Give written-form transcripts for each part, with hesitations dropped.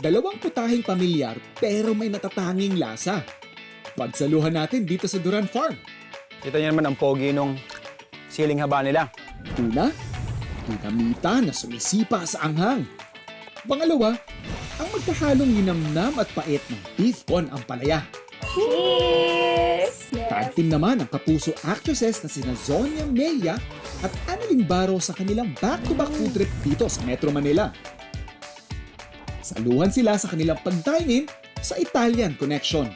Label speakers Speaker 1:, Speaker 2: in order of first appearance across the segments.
Speaker 1: Dalawang putaheng pamilyar pero may natatanging lasa. Pagsaluhan natin dito sa Duran Farm.
Speaker 2: Kita niyo naman ang pogi nung siling haba nila.
Speaker 1: Una, dinamita na sumisipa sa anghang. Pangalawa, ang magkahalong ninamnam at pait ng beef con ang palaya.
Speaker 3: Cheers!
Speaker 1: Tag team naman ang kapuso actresses na sina Zonia Meya at Annalyn Baro sa kanilang back-to-back food trip dito sa Metro Manila. Saluhan sila sa kanilang pag-dine-in sa Italian Connection.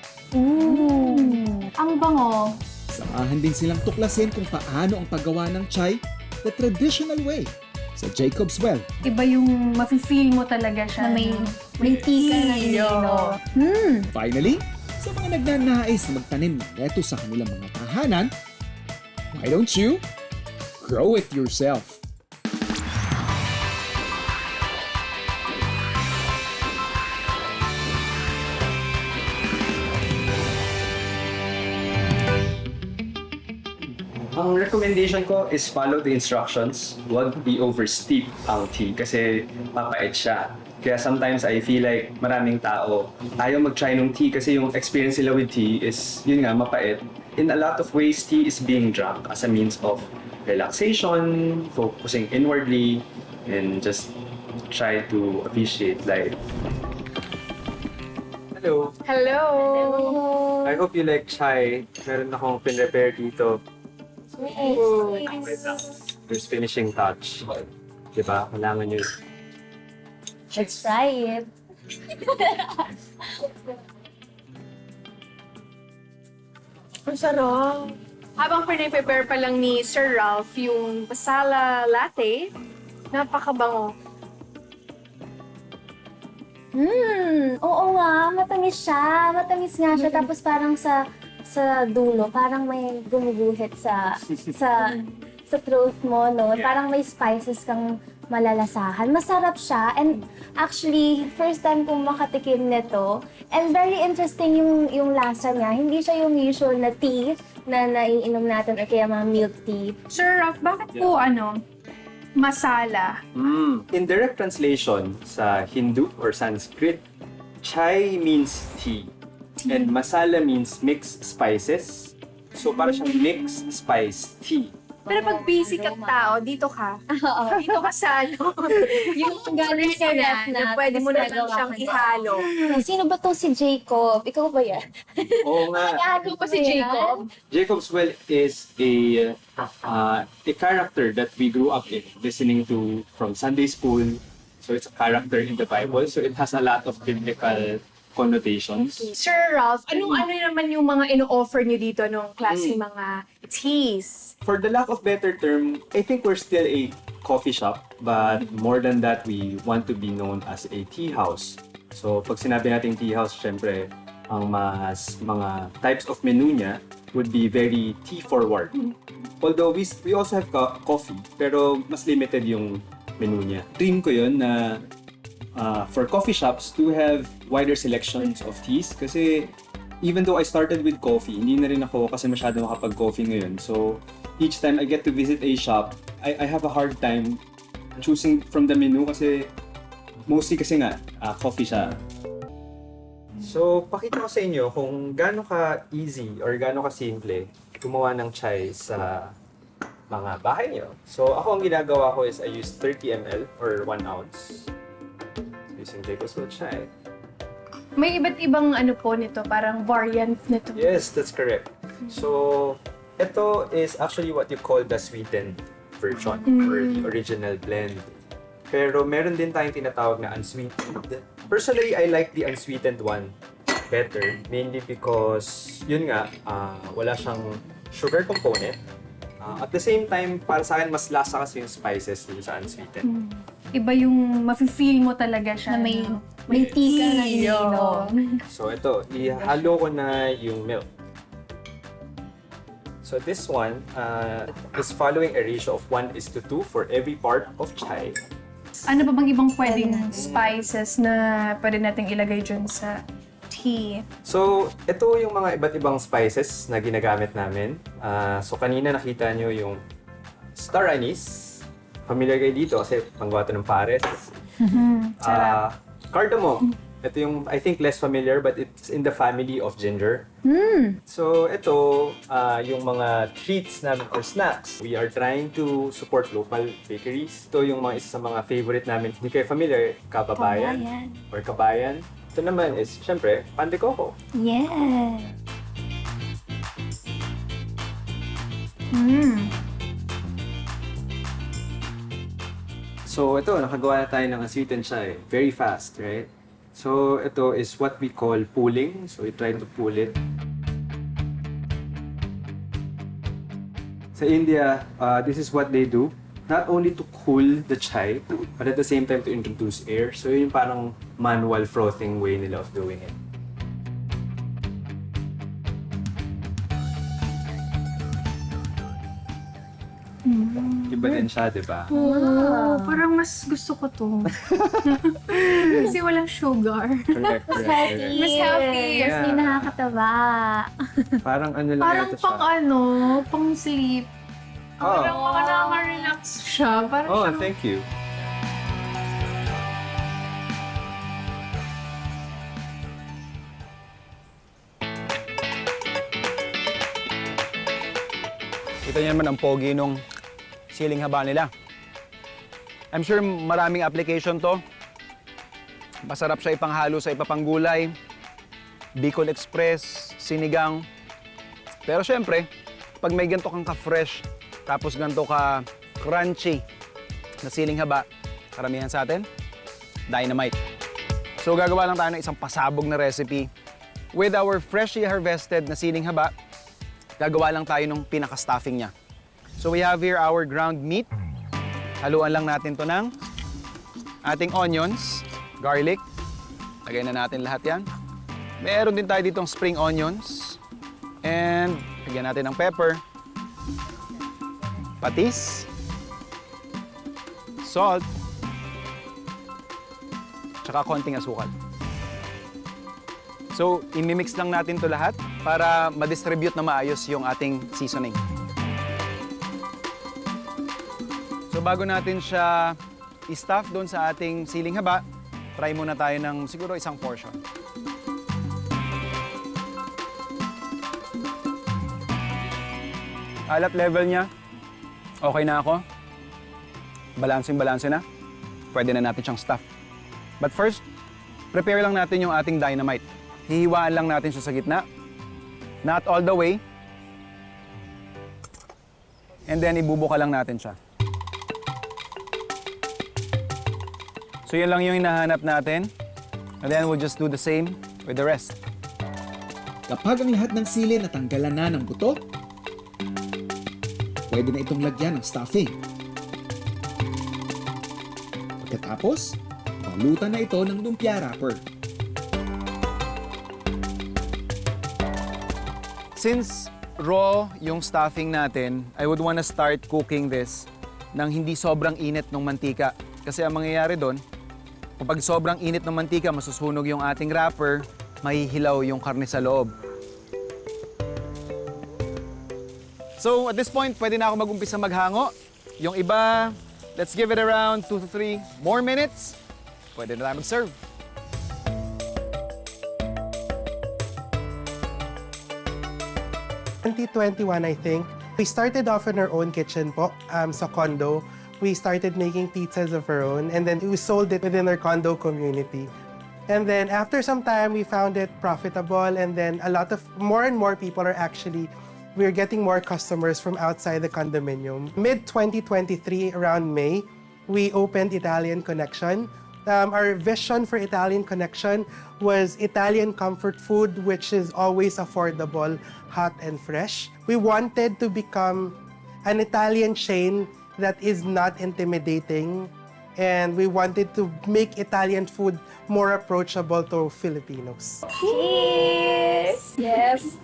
Speaker 3: Ang bango.
Speaker 1: Samahan din silang tuklasin kung paano ang paggawa ng chai the traditional way sa Jacob's Well.
Speaker 4: Iba yung mafe-feel mo talaga siya.
Speaker 3: Na may tika na nilino.
Speaker 1: Finally, sa mga nagnanais na magtanim ng lettuce sa kanilang mga tahanan, why don't you grow it yourself?
Speaker 5: Ang recommendation ko is follow the instructions. Huwag i-over steep ang tea kasi papait siya. Kaya sometimes I feel like maraming tao ayaw mag-try ng tea kasi yung experience nila with tea is, yun nga, mapait. In a lot of ways, tea is being drunk as a means of relaxation, focusing inwardly, and just try to appreciate life. Hello!
Speaker 3: Hello!
Speaker 5: I hope you like chai. Meron akong pin-prepare dito. There's finishing touch. Diba? Kailangan nyo.
Speaker 3: Let's try it.
Speaker 4: Ang sarap. Habang prepare pa lang ni Sir Ralph yung masala latte, napakabango.
Speaker 3: Oo nga, matamis siya. Matamis nga siya. Tapos parang sa dulo, parang may gumuguhit sa throat mo, no? Parang may spices kang malalasahan. Masarap siya. And actually, first time kong makatikim nito. And very interesting yung lasa niya. Hindi siya yung usual na tea na naiinom natin o kaya mga milk tea.
Speaker 4: Sir Ralph, bakit po masala?
Speaker 5: In direct translation sa Hindu or Sanskrit, chai means tea. And masala means mixed spices. So para siyang mixed spice tea.
Speaker 4: Pero pag busy kang tao, dito ka. Dito ka sa
Speaker 3: Yung galing sa ref na
Speaker 4: pwede mo na lang siyang ihalo.
Speaker 3: Sino ba tong si Jacob? Ikaw ba yan?
Speaker 5: Oo nga.
Speaker 4: Ihalo pa si Jacob.
Speaker 5: Jacob's Well is a character that we grew up in, listening to from Sunday school. So it's a character in the Bible. So it has a lot of biblical connotations.
Speaker 4: Sir Ralph, ano naman yung mga ino-offer niyo dito nung klaseng mga teas?
Speaker 5: For the lack of better term, I think we're still a coffee shop, but more than that, we want to be known as a tea house. So pag sinabi natin tea house, syempre, ang mga types of menu niya would be very tea forward. Although we also have coffee, pero mas limited yung menu niya. Dream ko yun na for coffee shops to have wider selections of teas kasi even though I started with coffee, hindi na rin ako kasi masyado makapag-coffee ngayon. So each time I get to visit a shop, I have a hard time choosing from the menu kasi mostly kasi nga coffee siya. So, pakita ko sa inyo kung gaano ka easy or gaano ka simple gumawa ng chai sa mga bahay niyo. So, ako ang ginagawa ko is I use 30 ml or 1 ounce. Using Jacob's Well chai.
Speaker 4: May iba't ibang po nito, parang variant nito.
Speaker 5: Yes, that's correct. So, ito is actually what you call the sweetened version or the original blend. Pero meron din tayong tinatawag na unsweetened. Personally, I like the unsweetened one better. Mainly because, yun nga, wala siyang sugar component. At the same time, para sa akin, mas lasa kasi yung spices dun sa unsweetened.
Speaker 4: Iba yung mafe-feel mo talaga siya.
Speaker 3: Na may tika na nilino.
Speaker 5: So ito, ihalo ko na yung milk. So this one is following a ratio of 1:2 for every part of chai.
Speaker 4: Ano pa bang ibang pwedeng spices na pwede nating ilagay dyan sa tea?
Speaker 5: So ito yung mga iba't ibang spices na ginagamit namin. So kanina nakita nyo yung star anise. Familiar kayo dito kasi panggawa to ng pares. Cardamom. Ito yung, I think, less familiar, but it's in the family of ginger. So, ito, yung mga treats namin or snacks. We are trying to support local bakeries. Ito yung mga isa sa mga favorite namin. Hindi kayo familiar, kababayan or kabayan. Ito naman is, syempre, pan de coco.
Speaker 3: Yeah.
Speaker 5: So, ito, nakagawa na tayo ng sweet and chai. Very fast, right? So, ito is what we call pooling. So, we try to pool it. Sa India, this is what they do. Not only to cool the chai, but at the same time to introduce air. So, yun yung parang manual frothing way nila of doing it. Iba din siya, di ba?
Speaker 4: Oo, parang mas gusto ko to. Kasi walang sugar.
Speaker 5: Correct, correct.
Speaker 4: Mas healthy.
Speaker 3: Mas hindi nakakataba.
Speaker 5: Parang ano lang
Speaker 4: Parang
Speaker 5: ito siya.
Speaker 4: pang sleep.
Speaker 5: Oh.
Speaker 4: Parang mga nakaka-relax siya. Parang
Speaker 5: Oh,
Speaker 4: siyang-
Speaker 5: thank you.
Speaker 2: Kita niyo naman ang pogi nung siling haba nila. I'm sure maraming application to. Masarap siya ipanghalo sa ipapanggulay. Bicol Express, sinigang. Pero syempre, pag may ganito kang ka-fresh, tapos ganito ka crunchy na siling haba, karamihan sa atin, dynamite. So gagawa lang tayo ng isang pasabog na recipe. With our freshly harvested na siling haba, gagawa lang tayo ng pinaka-stuffing niya. So we have here our ground meat. Haluan lang natin to ng ating onions, garlic. Lagay na natin lahat yan. Meron din tayo ditong spring onions. And lagyan natin ng pepper. Patis. Salt. Tsaka konting asukal. So, imimix lang natin to lahat para ma-distribute na maayos yung ating seasoning. So, bago natin siya i-stuff doon sa ating siling haba, try muna tayo ng siguro isang portion. Alat level niya, okay na ako. Balancing-balanse na. Pwede na natin siyang stuff. But first, prepare lang natin yung ating dynamite. Hihiwaan lang natin siya sa gitna. Not all the way. And then, ibubuka lang natin siya. So, yan lang yung hinahanap natin. And then, we'll just do the same with the rest.
Speaker 1: Kapag ang lahat ng sili natanggalan na ng buto, pwede na itong lagyan ng stuffing. Pagkatapos, balutan na ito ng lumpia wrapper.
Speaker 2: Since raw yung stuffing natin, I would wanna start cooking this nang hindi sobrang init ng mantika. Kasi ang mangyayari doon, kapag sobrang init ng mantika, masusunog yung ating wrapper, mahihilaw yung karne sa loob. So at this point, pwede na ako mag-umpisa maghango. Yung iba, let's give it around 2 to 3 more minutes. Pwede na tayo mag-serve.
Speaker 6: In 2021, I think, we started off in our own kitchen po, sa condo. We started making pizzas of our own, and then we sold it within our condo community. And then after some time, we found it profitable, and then more and more people are actually, we're getting more customers from outside the condominium. Mid-2023, around May, we opened Italian Connection. Our vision for Italian Connection was Italian comfort food, which is always affordable, hot and fresh. We wanted to become an Italian chain that is not intimidating, and we wanted to make Italian food more approachable to Filipinos.
Speaker 3: Cheers!
Speaker 4: Yes.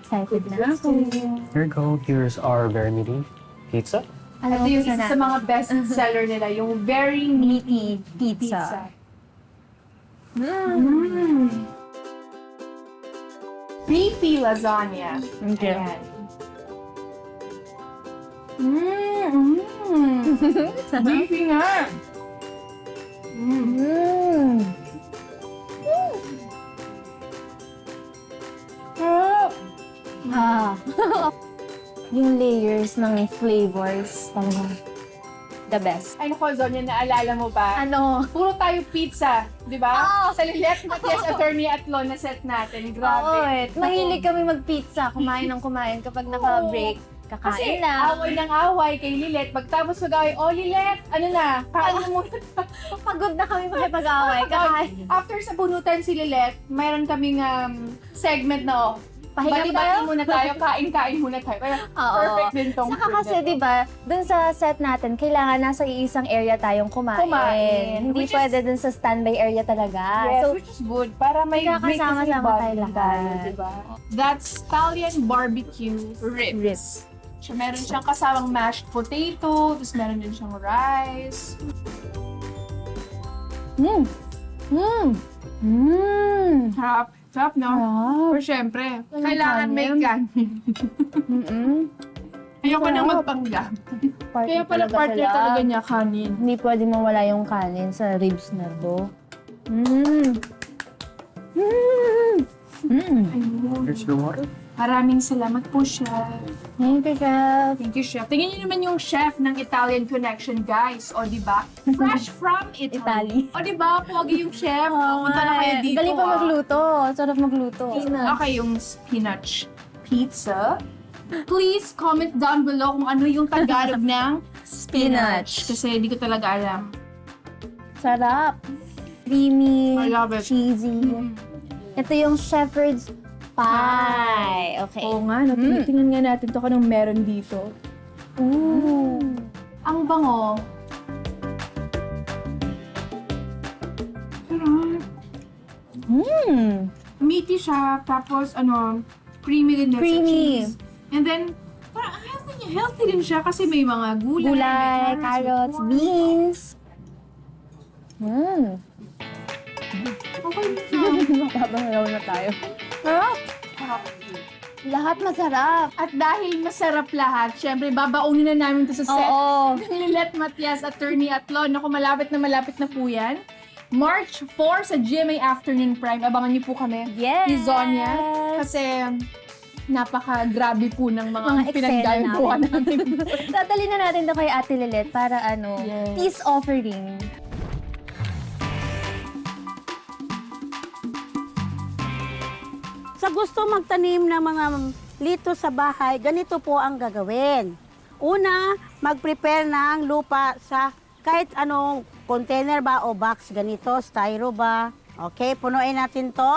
Speaker 3: Excited na ako.
Speaker 7: Here you go. Here's our very meaty pizza.
Speaker 3: Alam
Speaker 4: Ito
Speaker 3: mo,
Speaker 4: yung
Speaker 3: isa
Speaker 4: isa
Speaker 3: na.
Speaker 4: sa mga best seller nila, yung very meaty
Speaker 3: Pizza.
Speaker 4: Beefy lasagna.
Speaker 3: Okay.
Speaker 4: Ayan. Beefy nga.
Speaker 3: yung layers ng flavors, talagang the best.
Speaker 4: Ay, naku, Zonya, naalala mo ba?
Speaker 3: Ano?
Speaker 4: Puro tayo pizza, di ba?
Speaker 3: Oo.
Speaker 4: Sa Lilet Matias Attorney at Law na set natin. Grabe.
Speaker 3: Oo, mahilig kami mag-pizza, kumain ng kumain kapag naka-break.
Speaker 4: Kasi
Speaker 3: Kakain na.
Speaker 4: away ng away kay Lilet. Pagtapos mag-away, oh Lilet, ano na, kain na muna tayo.
Speaker 3: Pagod na kami makipag-away. Kakain.
Speaker 4: After sa bunutan si Lilet, mayroon kaming segment na,
Speaker 3: Pahinga
Speaker 4: bati-bati
Speaker 3: tayo?
Speaker 4: muna tayo, kain-kain muna tayo. Kaya
Speaker 3: Oo.
Speaker 4: perfect din tong
Speaker 3: Saka
Speaker 4: food
Speaker 3: kasi,
Speaker 4: na to.
Speaker 3: di ba, dun sa set natin, kailangan nasa iisang area tayong kumain.
Speaker 4: Kumain.
Speaker 3: Hindi
Speaker 4: Which is-
Speaker 3: pwede dun sa standby area talaga.
Speaker 4: Yes,
Speaker 3: So,
Speaker 4: which is good. Para may
Speaker 3: magkakasama-sama tayo
Speaker 4: bonding
Speaker 3: lahat.
Speaker 4: diba? That's Italian barbecue ribs.
Speaker 3: Ribs.
Speaker 4: So, meron siyang kasamang mashed potato, tapos meron din siyang rice. Sarap. Sarap, no? Or syempre,
Speaker 3: Walang
Speaker 4: kailangan may kanin. Ayoko nang magpanggap. Kaya pala partner talaga niya kanin.
Speaker 3: Hindi pwede mawala yung kanin sa ribs na to.
Speaker 4: Ayun.
Speaker 7: Here's your water.
Speaker 4: Maraming salamat po, Chef.
Speaker 3: Thank you, Chef.
Speaker 4: Thank you, Chef. Tingnan niyo naman yung chef ng Italian Connection, guys. O, di ba? Fresh from Italy.
Speaker 3: Italy.
Speaker 4: O, di ba? Pogi yung chef. Punta na kayo dito.
Speaker 3: Galing pa
Speaker 4: ah.
Speaker 3: magluto. Sarap magluto.
Speaker 4: Okay, yung spinach pizza. Please comment down below kung ano yung Tagalog ng spinach. Kasi hindi ko talaga alam.
Speaker 3: Sarap. Creamy.
Speaker 4: I love it.
Speaker 3: Cheesy. Ito yung shepherd's pie. Okay.
Speaker 4: Oo nga, no? Tingnan nga natin to kanong meron dito.
Speaker 3: Ooh.
Speaker 4: Ang bango. Sarap. Meaty siya, tapos creamy din na sa
Speaker 3: Creamy.
Speaker 4: cheese. And then, parang healthy din siya kasi may mga gulay,
Speaker 3: Gulay,
Speaker 4: may
Speaker 3: carrots,
Speaker 4: may corn.
Speaker 3: beans.
Speaker 4: Okay na.
Speaker 3: Mapapahalaw na tayo. Sarap. Lahat masarap.
Speaker 4: At dahil masarap lahat, syempre babaunin na namin to sa set.
Speaker 3: Oo.
Speaker 4: ng Lilet Matias, Attorney at Law. Naku, malapit na po yan. March 4 sa GMA Afternoon Prime. Abangan niyo po kami.
Speaker 3: Yes.
Speaker 4: Ni Zonya. Kasi napaka-grabe po ng mga
Speaker 3: Mga eksena
Speaker 4: pinagdayuan namin.
Speaker 3: Dadali na natin to kay Ate Lilet para
Speaker 4: Yes.
Speaker 3: peace offering.
Speaker 8: Sa gusto magtanim ng mga lito sa bahay, ganito po ang gagawin. Una, mag-prepare ng lupa sa kahit anong container ba o box, ganito, styro ba. Okay, punuin natin to.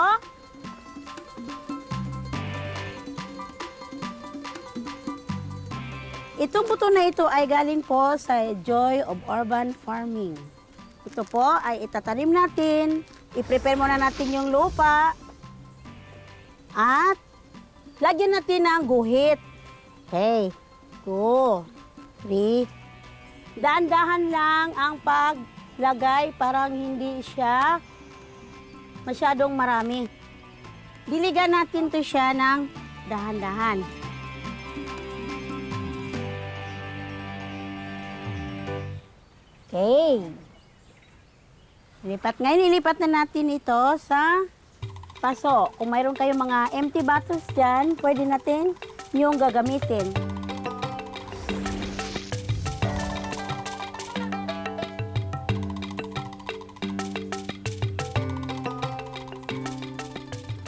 Speaker 8: Itong buto na ito ay galing po sa Joy of Urban Farming. Ito po ay itatanim natin. I-prepare muna natin yung lupa. At lagyan natin ng guhit. Okay. 2, 3. Dahan-dahan lang ang paglagay, parang hindi siya masyadong marami. Diligan natin to siya ng dahan-dahan. Okay. Ngayon, ilipat na natin ito sa paso. Kung mayroon kayong mga empty bottles dyan, pwede natin yung gagamitin.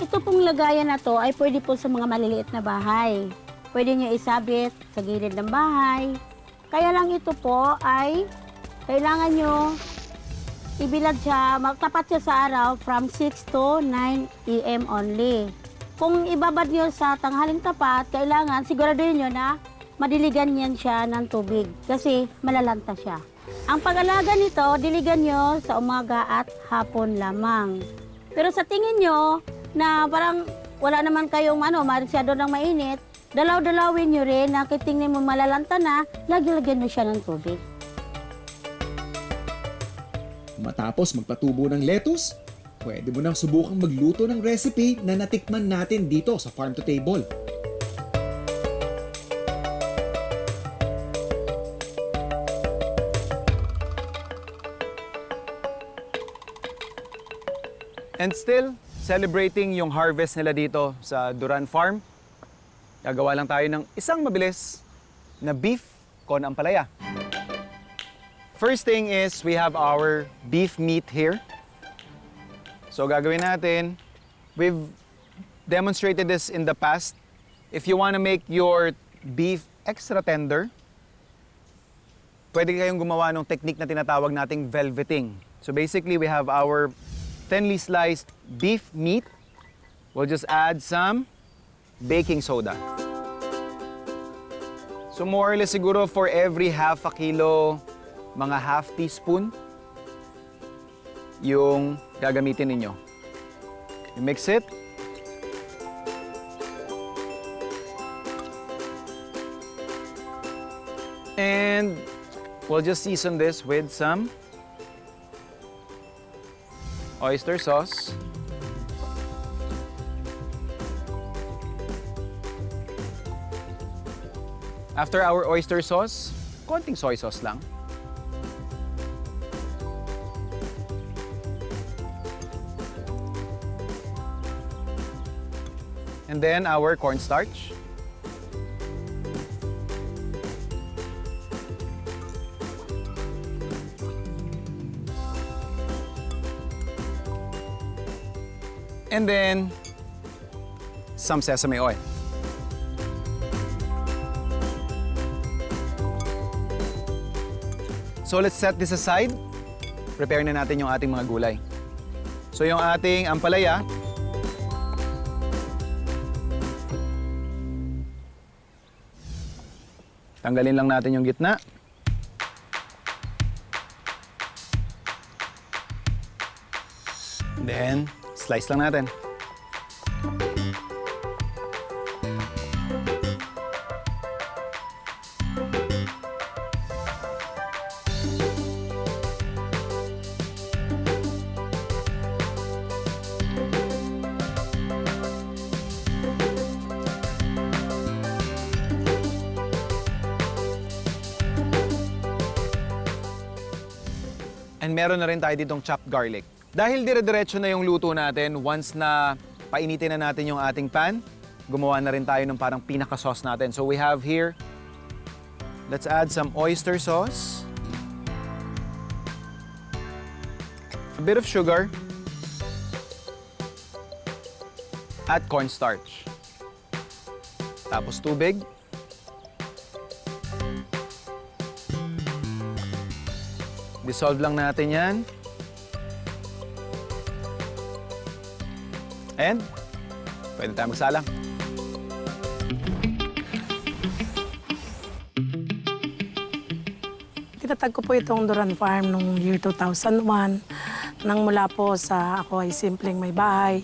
Speaker 8: Ito pong lagayan na to ay pwede po sa mga maliliit na bahay. Pwede nyo isabit sa gilid ng bahay. Kaya lang ito po ay kailangan nyo ibilad siya, magtapat siya sa araw from 6 to 9 AM only. Kung ibabad nyo sa tanghaling tapat, kailangan siguraduhin nyo na madiligan yan siya ng tubig kasi malalanta siya. Ang pag-alaga nito, diligan nyo sa umaga at hapon lamang. Pero sa tingin nyo na parang wala naman kayong masyado ng mainit, dalaw-dalawin nyo rin na kitingin mo malalanta na, lagyan mo siya ng tubig.
Speaker 1: Matapos magpatubo ng lettuce, pwede mo nang subukang magluto ng recipe na natikman natin dito sa Farm to Table.
Speaker 2: And still, celebrating yung harvest nila dito sa Duran Farm. Gagawa lang tayo ng isang mabilis na beef con ampalaya. First thing is we have our beef meat here. So gagawin natin, we've demonstrated this in the past. If you want to make your beef extra tender, pwede kayong gumawa ng technique na tinatawag nating velveting. So basically, we have our thinly sliced beef meat. We'll just add some baking soda. So more or less siguro for every half a kilo, mga half teaspoon yung gagamitin ninyo. You mix it. And we'll just season this with some oyster sauce. After our oyster sauce, konting soy sauce lang. And then our cornstarch. And then some sesame oil. So let's set this aside. Prepare na natin yung ating mga gulay. So yung ating ampalaya, tanggalin lang natin yung gitna. Then, slice lang natin. And meron na rin tayo ditong chopped garlic. Dahil dire-diretso na yung luto natin, once na painitin na natin yung ating pan, gumawa na rin tayo ng parang pinaka-sauce natin. So we have here, let's add some oyster sauce, a bit of sugar, at cornstarch. Tapos tubig. Dissolve lang natin yan. And, pwede tayo magsalang.
Speaker 9: Tinatag ko po itong Duran Farm noong year 2001. Nang mula po sa ako ay simpleng may bahay,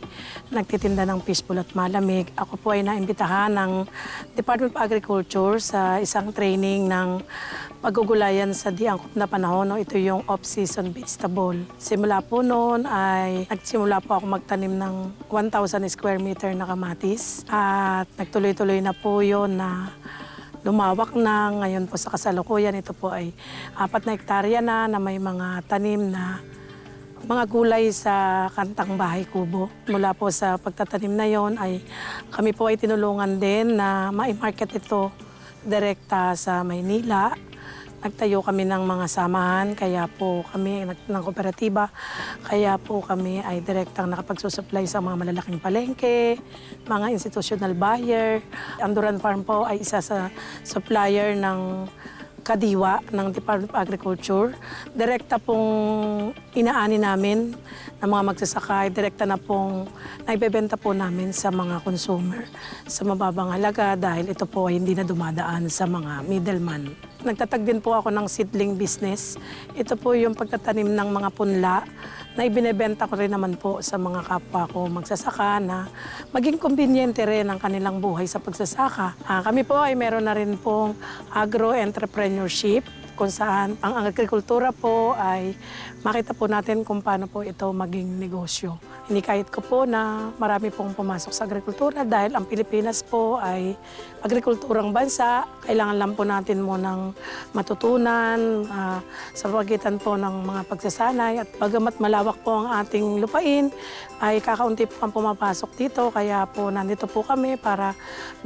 Speaker 9: nagtitinda ng fishbowl at malamig. Ako po ay naimbitahan ng Department of Agriculture sa isang training ng pagugulayan sa di angkop na panahon. No? Ito yung off-season vegetable. Simula po noon ay nagsimula po ako magtanim ng 1,000 square meter na kamatis. At nagtuloy-tuloy na po yun na lumawak na. Ngayon po sa kasalukuyan, ito po ay 4 na hektarya na may mga tanim na mga gulay sa Kantang Bahay Kubo. Mula po sa pagtatanim na yon ay kami po ay tinulungan din na ma-market ito direkta sa Maynila. Nagtayo kami ng mga samahan, kaya po kami ng kooperatiba, kaya po kami ay direktang nakapagsusupply sa mga malalaking palengke, mga institutional buyer. Ang Duran Farm po ay isa sa supplier ng kadiwa ng Department of Agriculture. Direkta pong inaani namin ng mga magsasaka, direkta na pong naibebenta po namin sa mga consumer sa mababang halaga dahil ito po ay hindi na dumadaan sa mga middleman. Nagtatag din po ako ng seedling business. Ito po yung pagtatanim ng mga punla na ibinebenta ko rin naman po sa mga kapwa ko magsasaka na maging kumbinyente rin ang kanilang buhay sa pagsasaka. Kami po ay meron na rin pong agro-entrepreneurship kung saan ang agrikultura po ay makita po natin kung paano po ito maging negosyo. Hinikayat ko po na marami pong pumasok sa agrikultura dahil ang Pilipinas po ay agrikulturang bansa. Kailangan lang po natin munang matutunan sa pagitan po ng mga pagsasanay at bagamat malawak po ang ating lupain ay kakaunti po ang pumapasok dito kaya po nandito po kami para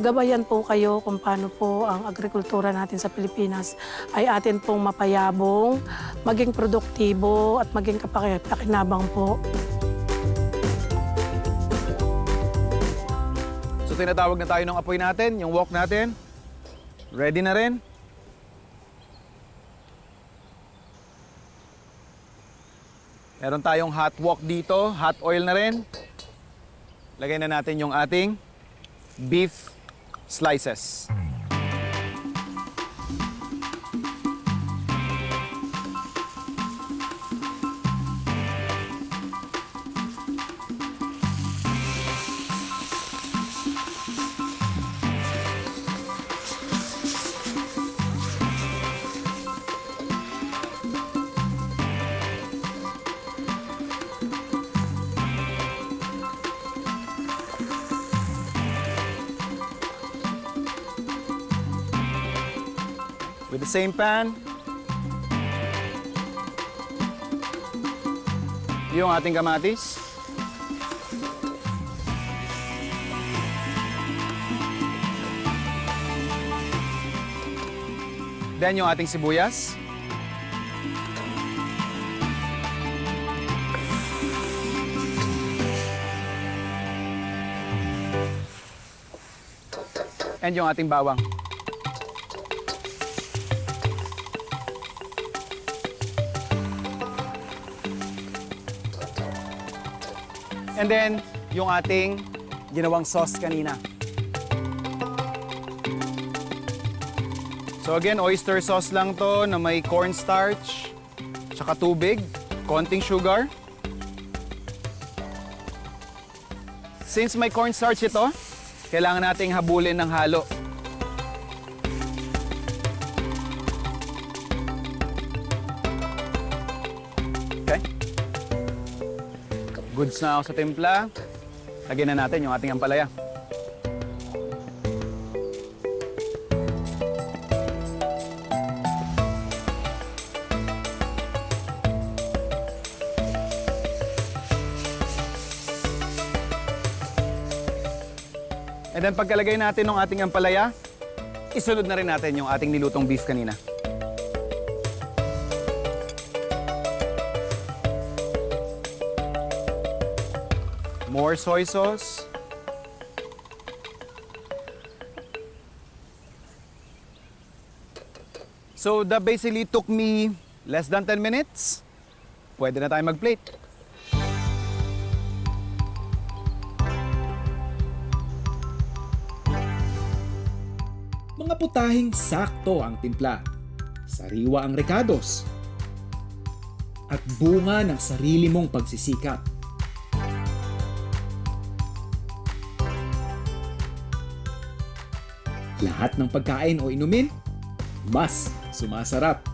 Speaker 9: gabayan po kayo kung paano po ang agrikultura natin sa Pilipinas ay atin pong mapayabong, maging produktibo at maging kapakinabang po.
Speaker 2: So tinatawag na tayo ng apoy natin, yung wok natin. Ready na rin? Meron tayong hot wok dito, hot oil na rin. Lagay na natin yung ating beef slices. With the same pan, yung ating kamatis. Then yung ating sibuyas. And yung ating bawang. And then, yung ating ginawang sauce kanina. So again, oyster sauce lang to na may cornstarch, tsaka tubig, konting sugar. Since may cornstarch ito, kailangan nating habulin ng halo. Okay? Goods na ako sa timpla. Lagyan na natin yung ating ampalaya. And then pagkalagay natin ng ating ampalaya, isunod na rin natin yung ating nilutong beef kanina. More soy sauce. So that basically took me less than 10 minutes. Pwede na tayo mag-plate.
Speaker 1: Mga putahing sakto ang timpla, sariwa ang recados, at bunga ng sarili mong pagsisikap. Lahat ng pagkain o inumin, mas sumasarap